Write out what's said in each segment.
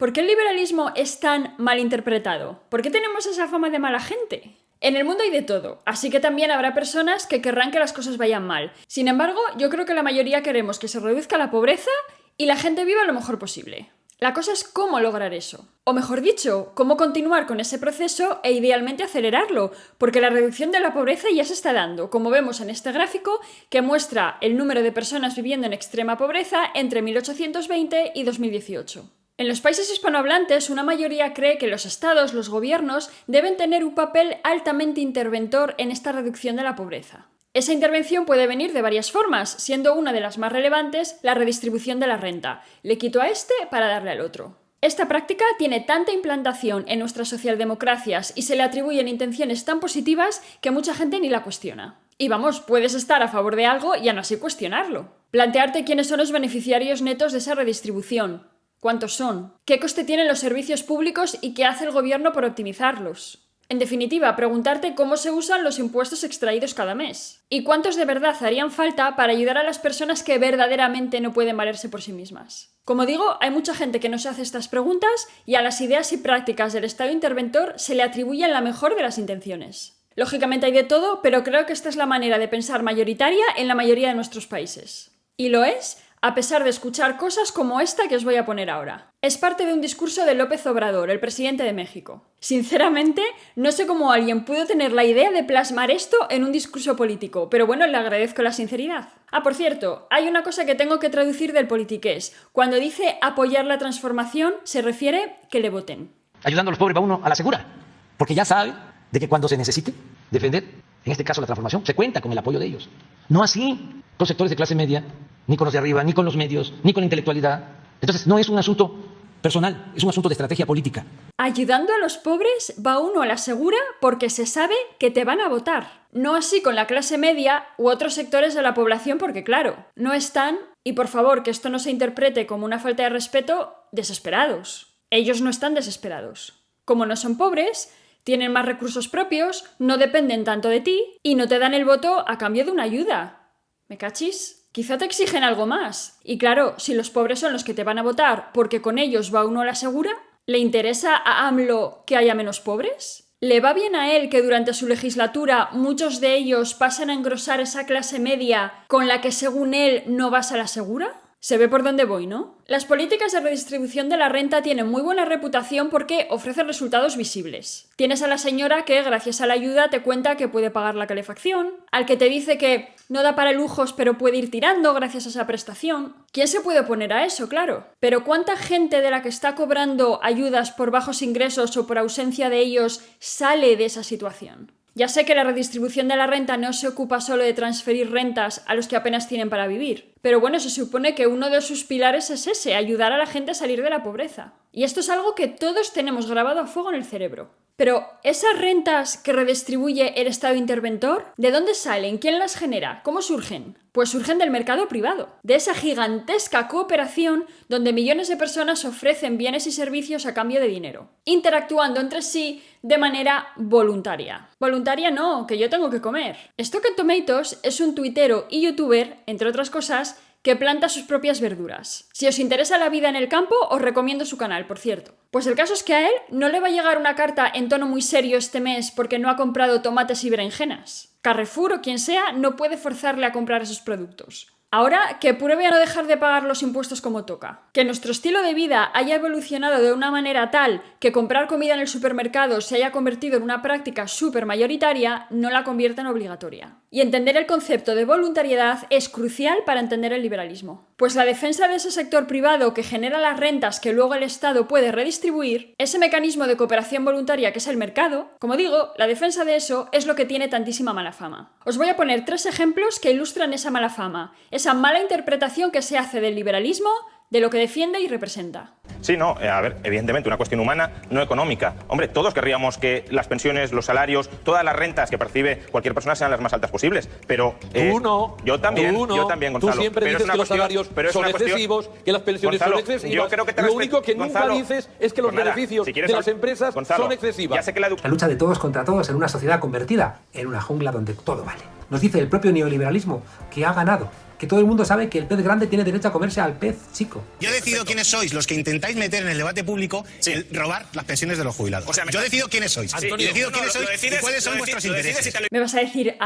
¿Por qué el liberalismo es tan mal interpretado? ¿Por qué tenemos esa fama de mala gente? En el mundo hay de todo, así que también habrá personas que querrán que las cosas vayan mal. Sin embargo, yo creo que la mayoría queremos que se reduzca la pobreza y la gente viva lo mejor posible. La cosa es cómo lograr eso. O mejor dicho, cómo continuar con ese proceso e idealmente acelerarlo, porque la reducción de la pobreza ya se está dando, como vemos en este gráfico que muestra el número de personas viviendo en extrema pobreza entre 1820 y 2018. En los países hispanohablantes, una mayoría cree que los estados, los gobiernos, deben tener un papel altamente interventor en esta reducción de la pobreza. Esa intervención puede venir de varias formas, siendo una de las más relevantes la redistribución de la renta. Le quito a este para darle al otro. Esta práctica tiene tanta implantación en nuestras socialdemocracias y se le atribuyen intenciones tan positivas que mucha gente ni la cuestiona. Y vamos, puedes estar a favor de algo y aún así cuestionarlo. Plantearte quiénes son los beneficiarios netos de esa redistribución. ¿Cuántos son? ¿Qué coste tienen los servicios públicos y qué hace el gobierno por optimizarlos? En definitiva, preguntarte cómo se usan los impuestos extraídos cada mes. ¿Y cuántos de verdad harían falta para ayudar a las personas que verdaderamente no pueden valerse por sí mismas? Como digo, hay mucha gente que no se hace estas preguntas y a las ideas y prácticas del Estado interventor se le atribuyen la mejor de las intenciones. Lógicamente hay de todo, pero creo que esta es la manera de pensar mayoritaria en la mayoría de nuestros países. Y lo es a pesar de escuchar cosas como esta que os voy a poner ahora. Es parte de un discurso de López Obrador, el presidente de México. Sinceramente, no sé cómo alguien pudo tener la idea de plasmar esto en un discurso político, pero bueno, le agradezco la sinceridad. Ah, por cierto, hay una cosa que tengo que traducir del politiqués. Cuando dice apoyar la transformación, se refiere que le voten. Ayudando a los pobres va uno a la segura, porque ya sabe de que cuando se necesite defender, en este caso la transformación, se cuenta con el apoyo de ellos. No así con sectores de clase media, ni con los de arriba, ni con los medios, ni con la intelectualidad. Entonces no es un asunto personal, es un asunto de estrategia política. Ayudando a los pobres va uno a la segura porque se sabe que te van a votar. No así con la clase media u otros sectores de la población porque claro, no están, y por favor que esto no se interprete como una falta de respeto, desesperados. Ellos no están desesperados. Como no son pobres, tienen más recursos propios, no dependen tanto de ti y no te dan el voto a cambio de una ayuda. ¿Me cachis? Quizá te exigen algo más. Y claro, si los pobres son los que te van a votar porque con ellos va uno a la segura, ¿le interesa a AMLO que haya menos pobres? ¿Le va bien a él que durante su legislatura muchos de ellos pasen a engrosar esa clase media con la que según él no vas a la segura? Se ve por dónde voy, ¿no? Las políticas de redistribución de la renta tienen muy buena reputación porque ofrecen resultados visibles. Tienes a la señora que, gracias a la ayuda, te cuenta que puede pagar la calefacción, al que te dice que no da para lujos pero puede ir tirando gracias a esa prestación. ¿Quién se puede oponer a eso, claro? Pero ¿cuánta gente de la que está cobrando ayudas por bajos ingresos o por ausencia de ellos sale de esa situación? Ya sé que la redistribución de la renta no se ocupa solo de transferir rentas a los que apenas tienen para vivir, pero bueno, se supone que uno de sus pilares es ese, ayudar a la gente a salir de la pobreza. Y esto es algo que todos tenemos grabado a fuego en el cerebro. Pero, ¿esas rentas que redistribuye el Estado interventor? ¿De dónde salen? ¿Quién las genera? ¿Cómo surgen? Pues surgen del mercado privado, de esa gigantesca cooperación donde millones de personas ofrecen bienes y servicios a cambio de dinero, interactuando entre sí de manera voluntaria. Voluntaria no, que yo tengo que comer. Stock Tomatoes es un tuitero y youtuber, entre otras cosas, que planta sus propias verduras. Si os interesa la vida en el campo, os recomiendo su canal, por cierto. Pues el caso es que a él no le va a llegar una carta en tono muy serio este mes porque no ha comprado tomates y berenjenas. Carrefour o quien sea no puede forzarle a comprar esos productos. Ahora, que pruebe a no dejar de pagar los impuestos como toca. Que nuestro estilo de vida haya evolucionado de una manera tal que comprar comida en el supermercado se haya convertido en una práctica súper mayoritaria no la convierte en obligatoria. Y entender el concepto de voluntariedad es crucial para entender el liberalismo. Pues la defensa de ese sector privado que genera las rentas que luego el Estado puede redistribuir, ese mecanismo de cooperación voluntaria que es el mercado, como digo, la defensa de eso es lo que tiene tantísima mala fama. Os voy a poner 3 ejemplos que ilustran esa mala fama, esa mala interpretación que se hace del liberalismo, de lo que defiende y representa. Sí, no, a ver, evidentemente una cuestión humana, no económica. Hombre, todos querríamos que las pensiones, los salarios, todas las rentas que percibe cualquier persona sean las más altas posibles, pero... Tú no. Yo también, Gonzalo. Tú siempre dices que los salarios son excesivos, que las pensiones son excesivas. Yo creo que lo único que nunca dices es que los beneficios de las empresas son excesivas. Ya sé que la lucha de todos contra todos en una sociedad convertida en una jungla donde todo vale. Nos dice el propio neoliberalismo que ha ganado, que todo el mundo sabe que el pez grande tiene derecho a comerse al pez chico. Yo decido quiénes sois los que intentáis meter en el debate público el robar las pensiones de los jubilados. O sea, yo decido quiénes sois. Antonio, y decido quiénes sois y cuáles son vuestros intereses. Me vas a decir,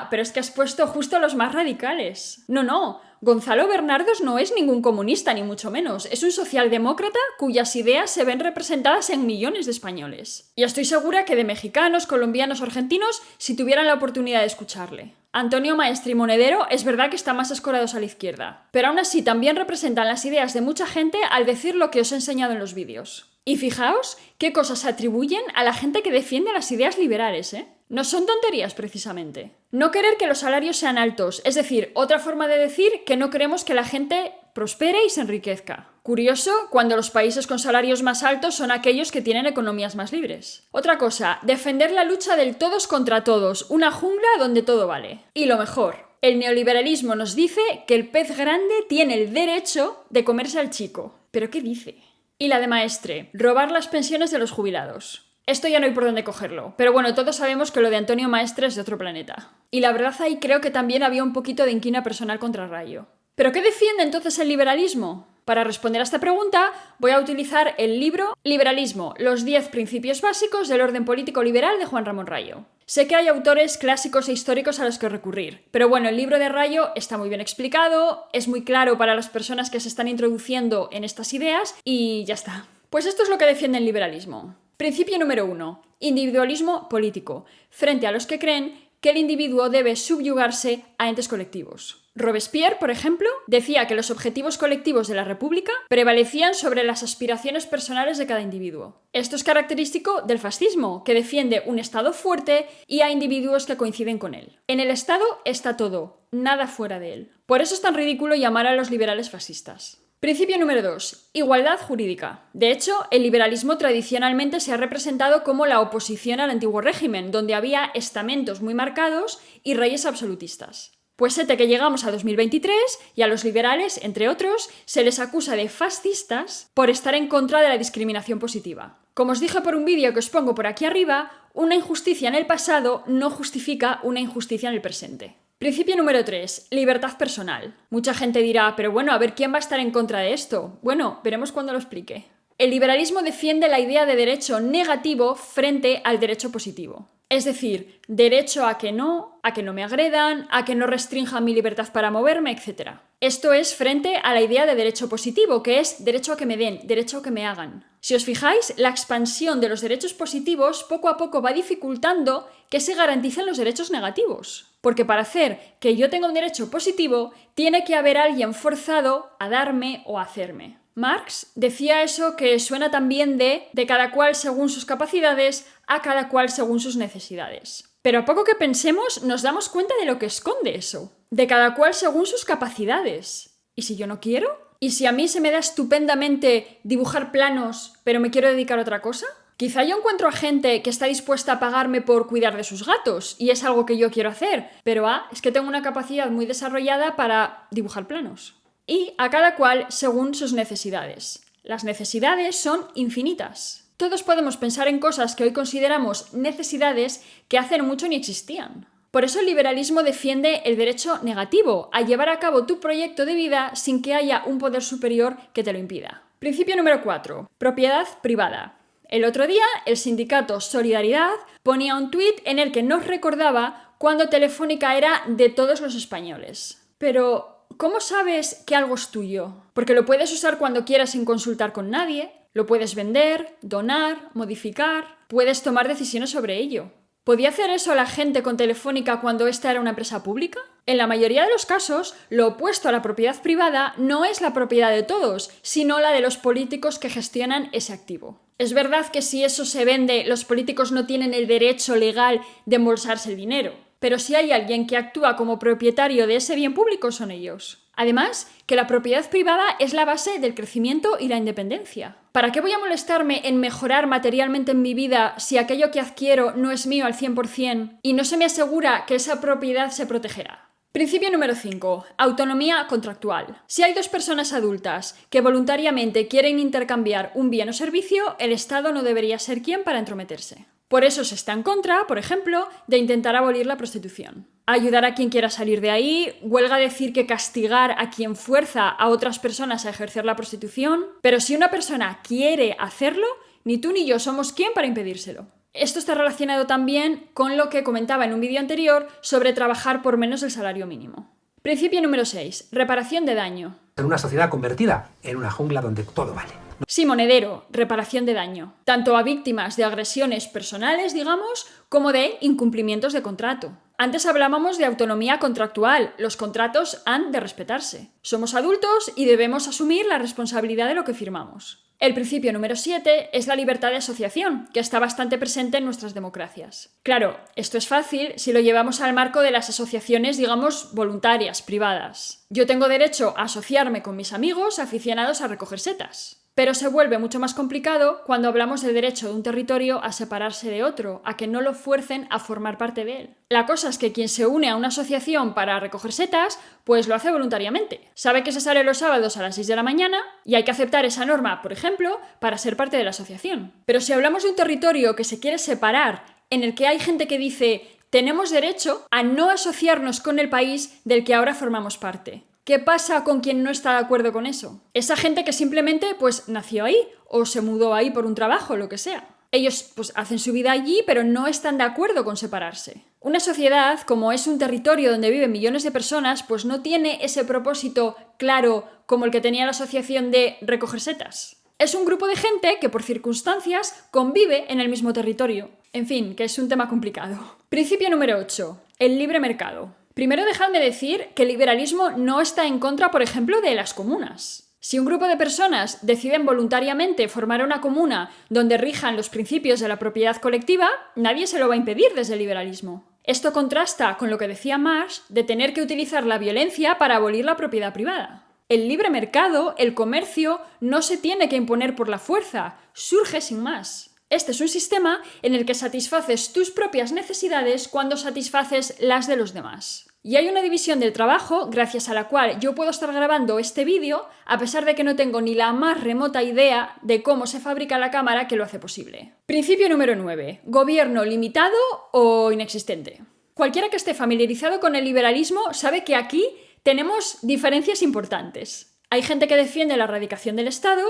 pero es que has puesto justo a los más radicales. No. Gonzalo Bernardos no es ningún comunista, ni mucho menos. Es un socialdemócrata cuyas ideas se ven representadas en millones de españoles. Y estoy segura que de mexicanos, colombianos o argentinos, si tuvieran la oportunidad de escucharle. Antonio Maestre y Monedero es verdad que están más escorados a la izquierda, pero aún así también representan las ideas de mucha gente al decir lo que os he enseñado en los vídeos. Y fijaos qué cosas se atribuyen a la gente que defiende las ideas liberales, ¿eh? No son tonterías, precisamente. No querer que los salarios sean altos, es decir, otra forma de decir que no queremos que la gente prospere y se enriquezca. Curioso, cuando los países con salarios más altos son aquellos que tienen economías más libres. Otra cosa, defender la lucha del todos contra todos, una jungla donde todo vale. Y lo mejor, el neoliberalismo nos dice que el pez grande tiene el derecho de comerse al chico. ¿Pero qué dice? Y la de Maestre, robar las pensiones de los jubilados. Esto ya no hay por dónde cogerlo, pero bueno, todos sabemos que lo de Antonio Maestre es de otro planeta. Y la verdad ahí creo que también había un poquito de inquina personal contra Rayo. ¿Pero qué defiende entonces el liberalismo? Para responder a esta pregunta, voy a utilizar el libro Liberalismo, los 10 principios básicos del orden político liberal de Juan Ramón Rayo. Sé que hay autores clásicos e históricos a los que recurrir, pero bueno, el libro de Rayo está muy bien explicado, es muy claro para las personas que se están introduciendo en estas ideas y ya está. Pues esto es lo que defiende el liberalismo. Principio número 1. Individualismo político, frente a los que creen que el individuo debe subyugarse a entes colectivos. Robespierre, por ejemplo, decía que los objetivos colectivos de la República prevalecían sobre las aspiraciones personales de cada individuo. Esto es característico del fascismo, que defiende un Estado fuerte y a individuos que coinciden con él. En el Estado está todo, nada fuera de él. Por eso es tan ridículo llamar a los liberales fascistas. Principio número 2. Igualdad jurídica. De hecho, el liberalismo tradicionalmente se ha representado como la oposición al antiguo régimen, donde había estamentos muy marcados y reyes absolutistas. Pues sete que llegamos a 2023 y a los liberales, entre otros, se les acusa de fascistas por estar en contra de la discriminación positiva. Como os dije por un vídeo que os pongo por aquí arriba, una injusticia en el pasado no justifica una injusticia en el presente. Principio número 3. Libertad personal. Mucha gente dirá, pero bueno, a ver quién va a estar en contra de esto. Bueno, veremos cuando lo explique. El liberalismo defiende la idea de derecho negativo frente al derecho positivo. Es decir, derecho a que no me agredan, a que no restrinjan mi libertad para moverme, etc. Esto es frente a la idea de derecho positivo, que es derecho a que me den, derecho a que me hagan. Si os fijáis, la expansión de los derechos positivos poco a poco va dificultando que se garanticen los derechos negativos. Porque para hacer que yo tenga un derecho positivo, tiene que haber alguien forzado a darme o a hacerme. Marx decía eso que suena también de cada cual según sus capacidades a cada cual según sus necesidades. Pero a poco que pensemos nos damos cuenta de lo que esconde eso. De cada cual según sus capacidades. ¿Y si yo no quiero? ¿Y si a mí se me da estupendamente dibujar planos pero me quiero dedicar a otra cosa? Quizá yo encuentro a gente que está dispuesta a pagarme por cuidar de sus gatos y es algo que yo quiero hacer, pero es que tengo una capacidad muy desarrollada para dibujar planos. Y a cada cual según sus necesidades. Las necesidades son infinitas. Todos podemos pensar en cosas que hoy consideramos necesidades que hace no mucho ni existían. Por eso el liberalismo defiende el derecho negativo, a llevar a cabo tu proyecto de vida sin que haya un poder superior que te lo impida. Principio número 4. Propiedad privada. El otro día, el sindicato Solidaridad ponía un tuit en el que nos recordaba cuando Telefónica era de todos los españoles. Pero ¿cómo sabes que algo es tuyo? Porque lo puedes usar cuando quieras sin consultar con nadie, lo puedes vender, donar, modificar, puedes tomar decisiones sobre ello. ¿Podía hacer eso la gente con Telefónica cuando esta era una empresa pública? En la mayoría de los casos, lo opuesto a la propiedad privada no es la propiedad de todos, sino la de los políticos que gestionan ese activo. Es verdad que si eso se vende, los políticos no tienen el derecho legal de embolsarse el dinero. Pero si hay alguien que actúa como propietario de ese bien público, son ellos. Además, que la propiedad privada es la base del crecimiento y la independencia. ¿Para qué voy a molestarme en mejorar materialmente en mi vida si aquello que adquiero no es mío al 100% y no se me asegura que esa propiedad se protegerá? Principio número 5. Autonomía contractual. Si hay dos personas adultas que voluntariamente quieren intercambiar un bien o servicio, el Estado no debería ser quien para entrometerse. Por eso se está en contra, por ejemplo, de intentar abolir la prostitución. Ayudar a quien quiera salir de ahí, huelga decir que castigar a quien fuerza a otras personas a ejercer la prostitución, pero si una persona quiere hacerlo, ni tú ni yo somos quien para impedírselo. Esto está relacionado también con lo que comentaba en un vídeo anterior sobre trabajar por menos del salario mínimo. Principio número 6. Reparación de daño. En una sociedad convertida en una jungla donde todo vale. Sí, monedero, reparación de daño. Tanto a víctimas de agresiones personales, digamos, como de incumplimientos de contrato. Antes hablábamos de autonomía contractual. Los contratos han de respetarse. Somos adultos y debemos asumir la responsabilidad de lo que firmamos. El principio número 7 es la libertad de asociación, que está bastante presente en nuestras democracias. Claro, esto es fácil si lo llevamos al marco de las asociaciones, digamos, voluntarias, privadas. Yo tengo derecho a asociarme con mis amigos aficionados a recoger setas. Pero se vuelve mucho más complicado cuando hablamos del derecho de un territorio a separarse de otro, a que no lo fuercen a formar parte de él. La cosa es que quien se une a una asociación para recoger setas, pues lo hace voluntariamente. Sabe que se sale los sábados a las 6 de la mañana y hay que aceptar esa norma, por ejemplo, para ser parte de la asociación. Pero si hablamos de un territorio que se quiere separar, en el que hay gente que dice tenemos derecho a no asociarnos con el país del que ahora formamos parte. ¿Qué pasa con quien no está de acuerdo con eso? Esa gente que simplemente pues nació ahí o se mudó ahí por un trabajo, lo que sea. Ellos pues hacen su vida allí, pero no están de acuerdo con separarse. Una sociedad, como es un territorio donde viven millones de personas, pues no tiene ese propósito claro como el que tenía la asociación de recoger setas. Es un grupo de gente que por circunstancias convive en el mismo territorio. En fin, que es un tema complicado. Principio número 8. El libre mercado. Primero dejadme decir que el liberalismo no está en contra, por ejemplo, de las comunas. Si un grupo de personas deciden voluntariamente formar una comuna donde rijan los principios de la propiedad colectiva, nadie se lo va a impedir desde el liberalismo. Esto contrasta con lo que decía Marx de tener que utilizar la violencia para abolir la propiedad privada. El libre mercado, el comercio, no se tiene que imponer por la fuerza, surge sin más. Este es un sistema en el que satisfaces tus propias necesidades cuando satisfaces las de los demás. Y hay una división del trabajo gracias a la cual yo puedo estar grabando este vídeo a pesar de que no tengo ni la más remota idea de cómo se fabrica la cámara que lo hace posible. Principio número 9. Gobierno limitado o inexistente. Cualquiera que esté familiarizado con el liberalismo sabe que aquí tenemos diferencias importantes. Hay gente que defiende la erradicación del Estado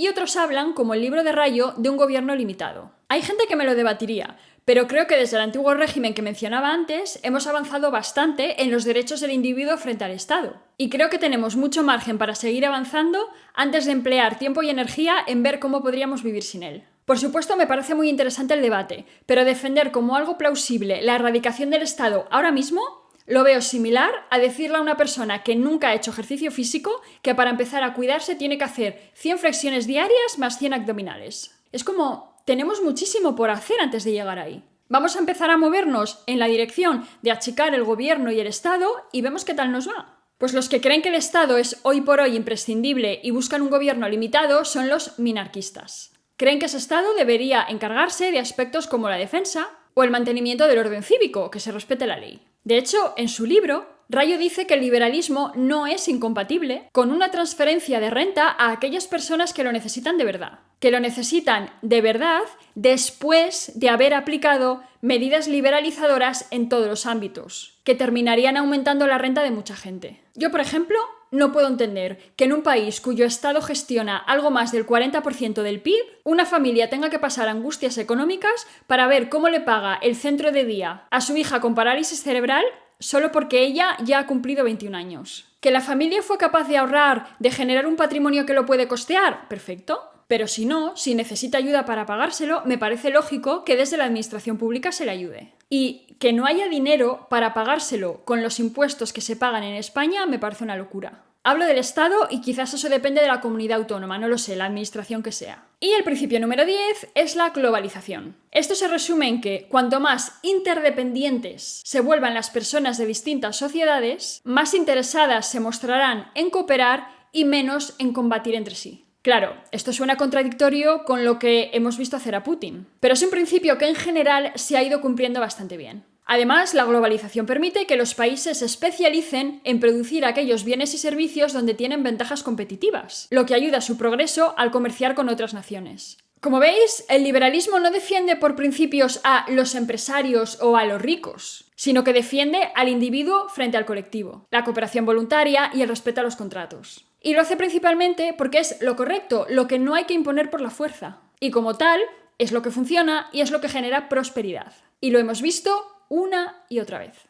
y otros hablan, como el libro de Rayo, de un gobierno limitado. Hay gente que me lo debatiría, pero creo que desde el antiguo régimen que mencionaba antes hemos avanzado bastante en los derechos del individuo frente al Estado. Y creo que tenemos mucho margen para seguir avanzando antes de emplear tiempo y energía en ver cómo podríamos vivir sin él. Por supuesto, me parece muy interesante el debate, pero defender como algo plausible la erradicación del Estado ahora mismo lo veo similar a decirle a una persona que nunca ha hecho ejercicio físico que para empezar a cuidarse tiene que hacer 100 flexiones diarias más 100 abdominales. Es como, tenemos muchísimo por hacer antes de llegar ahí. Vamos a empezar a movernos en la dirección de achicar el gobierno y el Estado y vemos qué tal nos va. Pues los que creen que el Estado es hoy por hoy imprescindible y buscan un gobierno limitado son los minarquistas. Creen que ese Estado debería encargarse de aspectos como la defensa o el mantenimiento del orden cívico, que se respete la ley. De hecho, en su libro, Rayo dice que el liberalismo no es incompatible con una transferencia de renta a aquellas personas que lo necesitan de verdad. Que lo necesitan de verdad después de haber aplicado medidas liberalizadoras en todos los ámbitos, que terminarían aumentando la renta de mucha gente. Yo, por ejemplo, no puedo entender que en un país cuyo Estado gestiona algo más del 40% del PIB, una familia tenga que pasar angustias económicas para ver cómo le paga el centro de día a su hija con parálisis cerebral solo porque ella ya ha cumplido 21 años. ¿Que la familia fue capaz de ahorrar, de generar un patrimonio que lo puede costear? Perfecto. Pero si no, si necesita ayuda para pagárselo, me parece lógico que desde la administración pública se le ayude. Y que no haya dinero para pagárselo con los impuestos que se pagan en España me parece una locura. Hablo del Estado y quizás eso depende de la comunidad autónoma, no lo sé, la administración que sea. Y el principio número 10 es la globalización. Esto se resume en que cuanto más interdependientes se vuelvan las personas de distintas sociedades, más interesadas se mostrarán en cooperar y menos en combatir entre sí. Claro, esto suena contradictorio con lo que hemos visto hacer a Putin, pero es un principio que en general se ha ido cumpliendo bastante bien. Además, la globalización permite que los países se especialicen en producir aquellos bienes y servicios donde tienen ventajas competitivas, lo que ayuda a su progreso al comerciar con otras naciones. Como veis, el liberalismo no defiende por principios a los empresarios o a los ricos, sino que defiende al individuo frente al colectivo, la cooperación voluntaria y el respeto a los contratos. Y lo hace principalmente porque es lo correcto, lo que no hay que imponer por la fuerza. Y como tal, es lo que funciona y es lo que genera prosperidad. Y lo hemos visto una y otra vez.